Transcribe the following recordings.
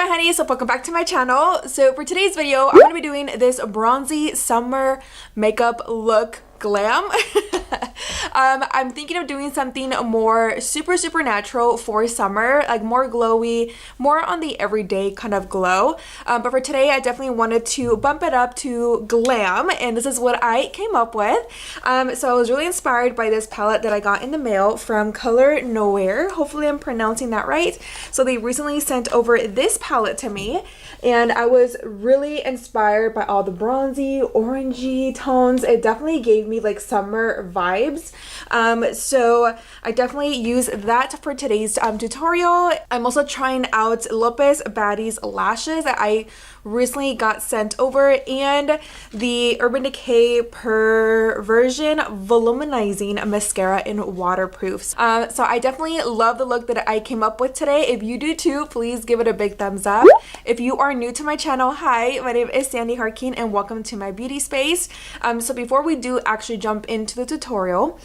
my honeys, so welcome back to my channel. So for today's video, I'm going to be doing this bronzy summer makeup look glam. I'm thinking of doing something more super natural for summer, like more glowy, more on the everyday kind of glow. But for today, I definitely wanted to bump it up to glam, and this is what I came up with. So I was really inspired by this palette that I got in the mail from COLORNOIR. Hopefully I'm pronouncing that right. So they recently sent over this palette to me, and I was really inspired by all the bronzy, orangey tones. It definitely gave me like summer vibes. So I definitely use that for today's tutorial. I'm also trying out LOPEZ Baddie's lashes that I recently got sent over, and the Urban Decay Perversion Voluminizing Mascara in Waterproofs. So I definitely love the look that I came up with today. If you do too, please give it a big thumbs up. If you are new to my channel, hi, my name is Sandi Jarquin and welcome to my beauty space. So before we do actually jump into the tutorial,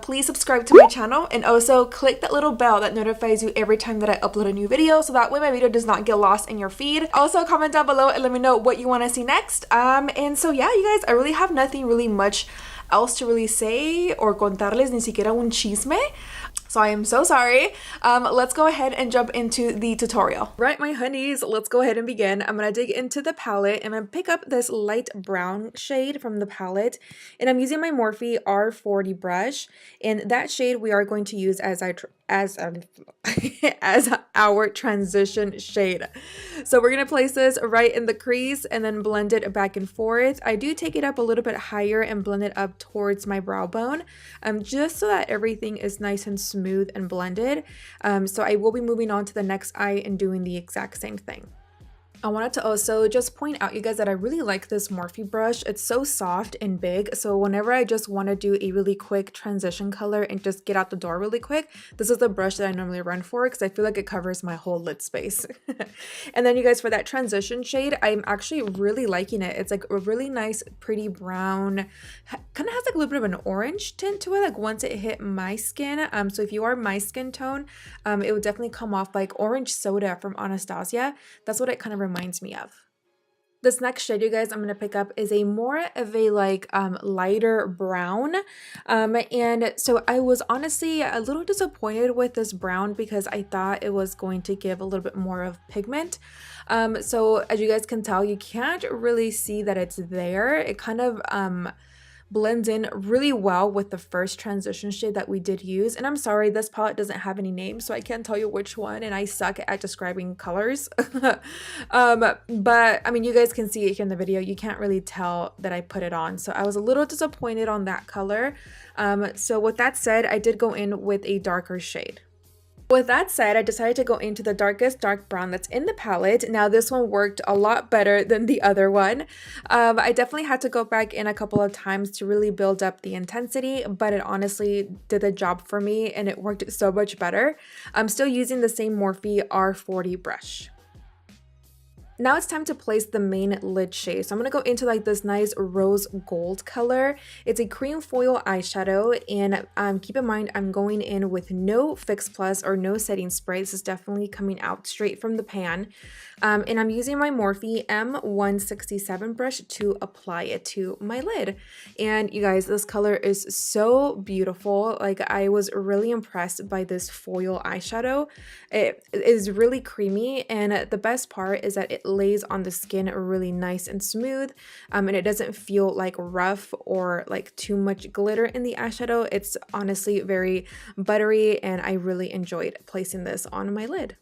please subscribe to my channel and also click that little bell that notifies you every time that I upload a new video, so that way my video does not get lost in your feed. Also comment down below and let me know what you want to see next. And so yeah, you guys, I really have nothing really much else to really say or contarles, ni siquiera un chisme. So I am so sorry. Let's go ahead and jump into the tutorial. Right, my honeys, let's go ahead and begin. I'm gonna dig into the palette and I'm gonna pick up this light brown shade from the palette, and I'm using my Morphe R40 brush, and that shade we are going to use as our transition shade. So we're gonna place this right in the crease and then blend it back and forth. I do take it up a little bit higher and blend it up towards my brow bone, just so that everything is nice and smooth and blended. So I will be moving on to the next eye and doing the exact same thing. I wanted to also just point out, you guys, that I really like this Morphe brush. It's so soft and big, so whenever I just want to do a really quick transition color and just get out the door really quick, this is the brush that I normally run for because I feel like it covers my whole lid space. And then you guys, for that transition shade, I'm actually really liking it. It's like a really nice pretty brown, kind of has like a little bit of an orange tint to it, like once it hit my skin. So if you are my skin tone, it would definitely come off like orange soda from Anastasia. That's what it kind of reminds me of. This next shade, you guys, I'm going to pick up is a more of a like lighter brown, and so I was honestly a little disappointed with this brown because I thought it was going to give a little bit more of pigment. So as you guys can tell, you can't really see that it's there. It kind of blends in really well with the first transition shade that we did use. And I'm sorry, this palette doesn't have any names, so I can't tell you which one, and I suck at describing colors. But I mean, you guys can see it here in the video. You can't really tell that I put it on, so I was a little disappointed on that color. So with that said, I did go in with a darker shade. With that said, I decided to go into the darkest dark brown that's in the palette. Now this one worked a lot better than the other one. I definitely had to go back in a couple of times to really build up the intensity, but it honestly did the job for me and it worked so much better. I'm still using the same Morphe R40 brush. Now it's time to place the main lid shade. So I'm going to go into like this nice rose gold color. It's a cream foil eyeshadow, and keep in mind I'm going in with no Fix Plus or no setting spray. This is definitely coming out straight from the pan. And I'm using my Morphe M167 brush to apply it to my lid. And you guys, this color is so beautiful. Like, I was really impressed by this foil eyeshadow. It is really creamy, and the best part is that it lays on the skin really nice and smooth, and it doesn't feel like rough or like too much glitter in the eyeshadow. It's honestly very buttery, and I really enjoyed placing this on my lid.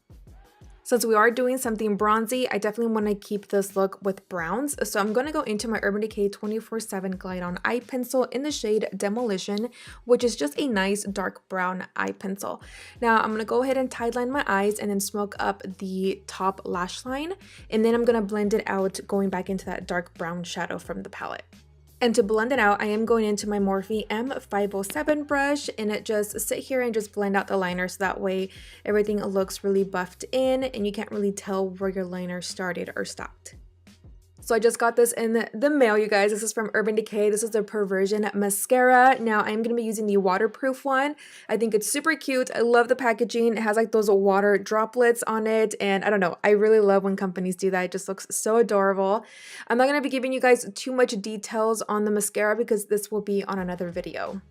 Since we are doing something bronzy, I definitely want to keep this look with browns. So I'm going to go into my Urban Decay 24/7 Glide On Eye Pencil in the shade Demolition, which is just a nice dark brown eye pencil. Now I'm going to go ahead and tideline my eyes and then smoke up the top lash line. And then I'm going to blend it out, going back into that dark brown shadow from the palette. And to blend it out, I am going into my Morphe M507 brush, and it just sit here and just blend out the liner, so that way everything looks really buffed in and you can't really tell where your liner started or stopped. So I just got this in the mail, you guys. This is from Urban Decay. This is the Perversion mascara. Now I'm going to be using the waterproof one. I think it's super cute. I love the packaging. It has like those water droplets on it. And I don't know, I really love when companies do that. It just looks so adorable. I'm not going to be giving you guys too much details on the mascara because this will be on another video.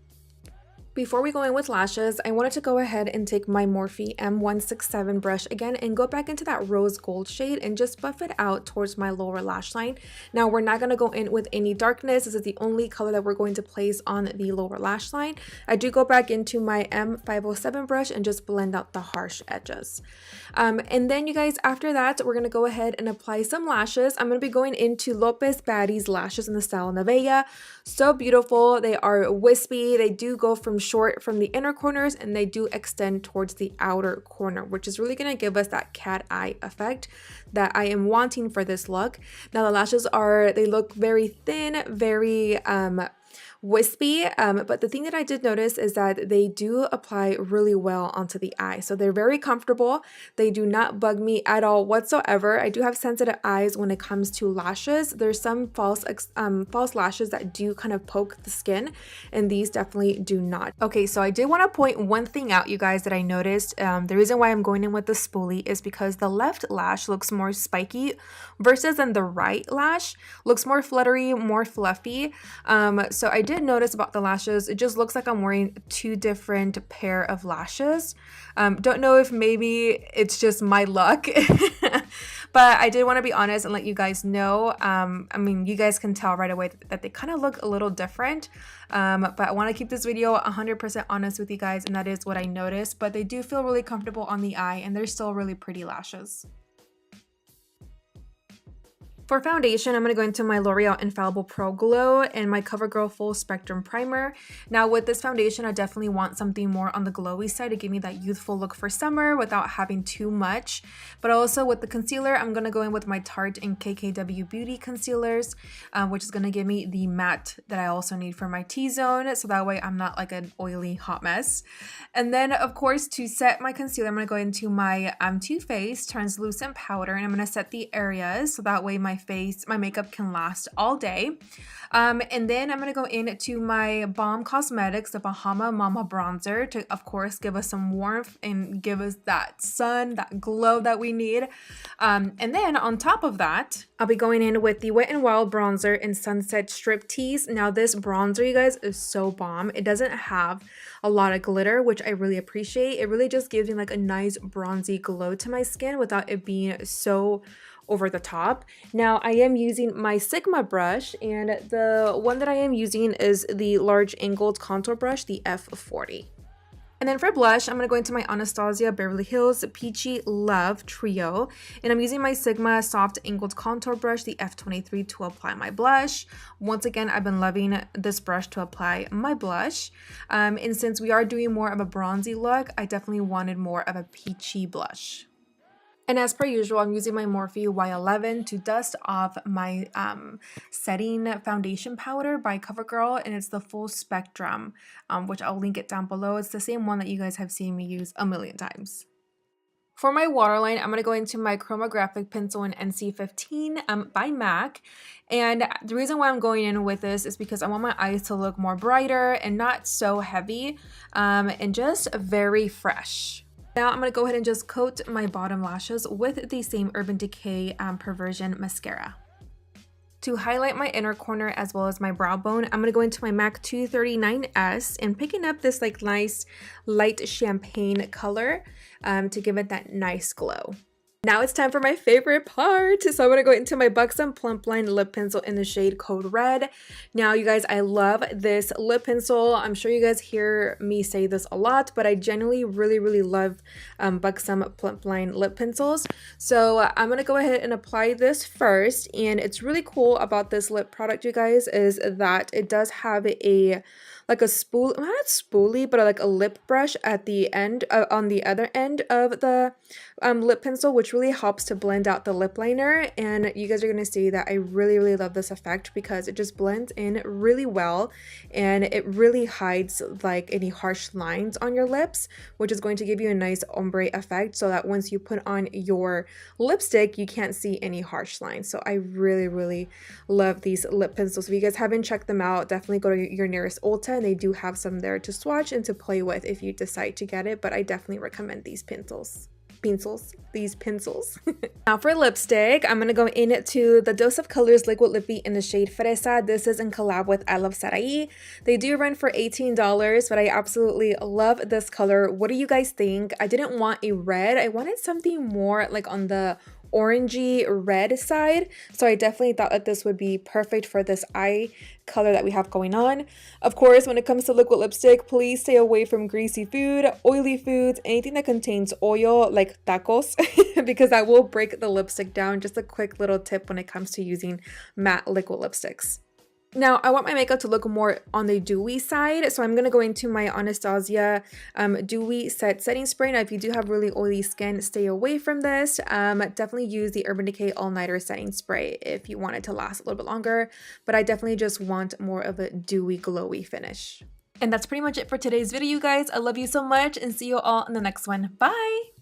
Before we go in with lashes, I wanted to go ahead and take my Morphe M167 brush again and go back into that rose gold shade and just buff it out towards my lower lash line. Now we're not going to go in with any darkness. This is the only color that we're going to place on the lower lash line. I do go back into my M507 brush and just blend out the harsh edges. And then you guys, after that, we're going to go ahead and apply some lashes. I'm going to be going into LOPEZ Baddie's lashes in the style NEVEYA. So beautiful. They are wispy. They do go from short from the inner corners and they do extend towards the outer corner, which is really going to give us that cat eye effect that I am wanting for this look. Now the lashes they look very thin, very wispy, but the thing that I did notice is that they do apply really well onto the eye. So they're very comfortable. They do not bug me at all whatsoever. I do have sensitive eyes when it comes to lashes. There's some false lashes that do kind of poke the skin, and these definitely do not. Okay, so I did want to point one thing out, you guys, that I noticed. The reason why I'm going in with the spoolie is because the left lash looks more spiky versus then the right lash looks more fluttery, more fluffy. So I did notice about the lashes, it just looks like I'm wearing two different pair of lashes. Don't know if maybe it's just my luck, but I did want to be honest and let you guys know. I mean, you guys can tell right away that they kind of look a little different, but I want to keep this video 100% honest with you guys, and that is what I noticed. But they do feel really comfortable on the eye, and they're still really pretty lashes. For foundation, I'm going to go into my L'Oreal Infallible Pro Glow and my CoverGirl Full Spectrum Primer. Now with this foundation, I definitely want something more on the glowy side to give me that youthful look for summer without having too much. But also with the concealer, I'm going to go in with my Tarte and KKW Beauty concealers, which is going to give me the matte that I also need for my T-zone. So that way I'm not like an oily hot mess. And then of course, to set my concealer, I'm going to go into my Too Faced Translucent Powder, and I'm going to set the areas so that way my makeup can last all day. And then I'm going to go into my BALM Cosmetics, the Bahama Mama Bronzer, to of course give us some warmth and give us that sun, that glow that we need. And then on top of that, I'll be going in with the Wet n Wild Bronzer in Sunset Striptease. Now this bronzer, you guys, is so bomb. It doesn't have a lot of glitter, which I really appreciate. It really just gives me like a nice bronzy glow to my skin without it being so over the top. Now I am using my Sigma brush, and the one that I am using is the large angled contour brush, the F40. And then for blush, I'm going to go into my Anastasia Beverly Hills Peachy Love Trio, and I'm using my Sigma soft angled contour brush, the F23, to apply my blush. Once again, I've been loving this brush to apply my blush, and since we are doing more of a bronzy look, I definitely wanted more of a peachy blush. And as per usual, I'm using my Morphe Y11 to dust off my setting foundation powder by CoverGirl, and it's the Full Spectrum, which I'll link it down below. It's the same one that you guys have seen me use a million times. For my waterline, I'm going to go into my Chromographic Pencil in NC15 by MAC. And the reason why I'm going in with this is because I want my eyes to look more brighter and not so heavy, and just very fresh. Now I'm going to go ahead and just coat my bottom lashes with the same Urban Decay Perversion mascara. To highlight my inner corner as well as my brow bone, I'm going to go into my MAC 239S and picking up this like nice light champagne color to give it that nice glow. Now it's time for my favorite part. So I'm going to go into my BUXOM Plumpline lip pencil in the shade Code Red. Now you guys, I love this lip pencil. I'm sure you guys hear me say this a lot, but I genuinely really love BUXOM Plumpline lip pencils. So I'm going to go ahead and apply this first. And it's really cool about this lip product, you guys, is that it does have a like a spool, not spoolie, but like a lip brush at the end, on the other end of the lip pencil, which really helps to blend out the lip liner. And you guys are going to see that I really, really love this effect because it just blends in really well, and it really hides like any harsh lines on your lips, which is going to give you a nice ombre effect so that once you put on your lipstick, you can't see any harsh lines. So I really, really love these lip pencils. If you guys haven't checked them out, definitely go to your nearest Ulta, and they do have some there to swatch and to play with if you decide to get it, but I definitely recommend these pencils. Now for lipstick, I'm gonna go into the Dose of Colors Liquid Lippy in the shade Fresa. This is in collab with I Love Sarai. They do run for $18, but I absolutely love this color. What do you guys think? I didn't want a red. I wanted something more like on the orangey red side, so I definitely thought that this would be perfect for this eye color that we have going on. Of course, when it comes to liquid lipstick, please stay away from greasy food, oily foods, anything that contains oil like tacos because that will break the lipstick down. Just a quick little tip when it comes to using matte liquid lipsticks. Now, I want my makeup to look more on the dewy side, so I'm going to go into my Anastasia Dewy Set Setting Spray. Now, if you do have really oily skin, stay away from this. Definitely use the Urban Decay All Nighter Setting Spray if you want it to last a little bit longer, but I definitely just want more of a dewy, glowy finish. And that's pretty much it for today's video, you guys. I love you so much, and see you all in the next one. Bye!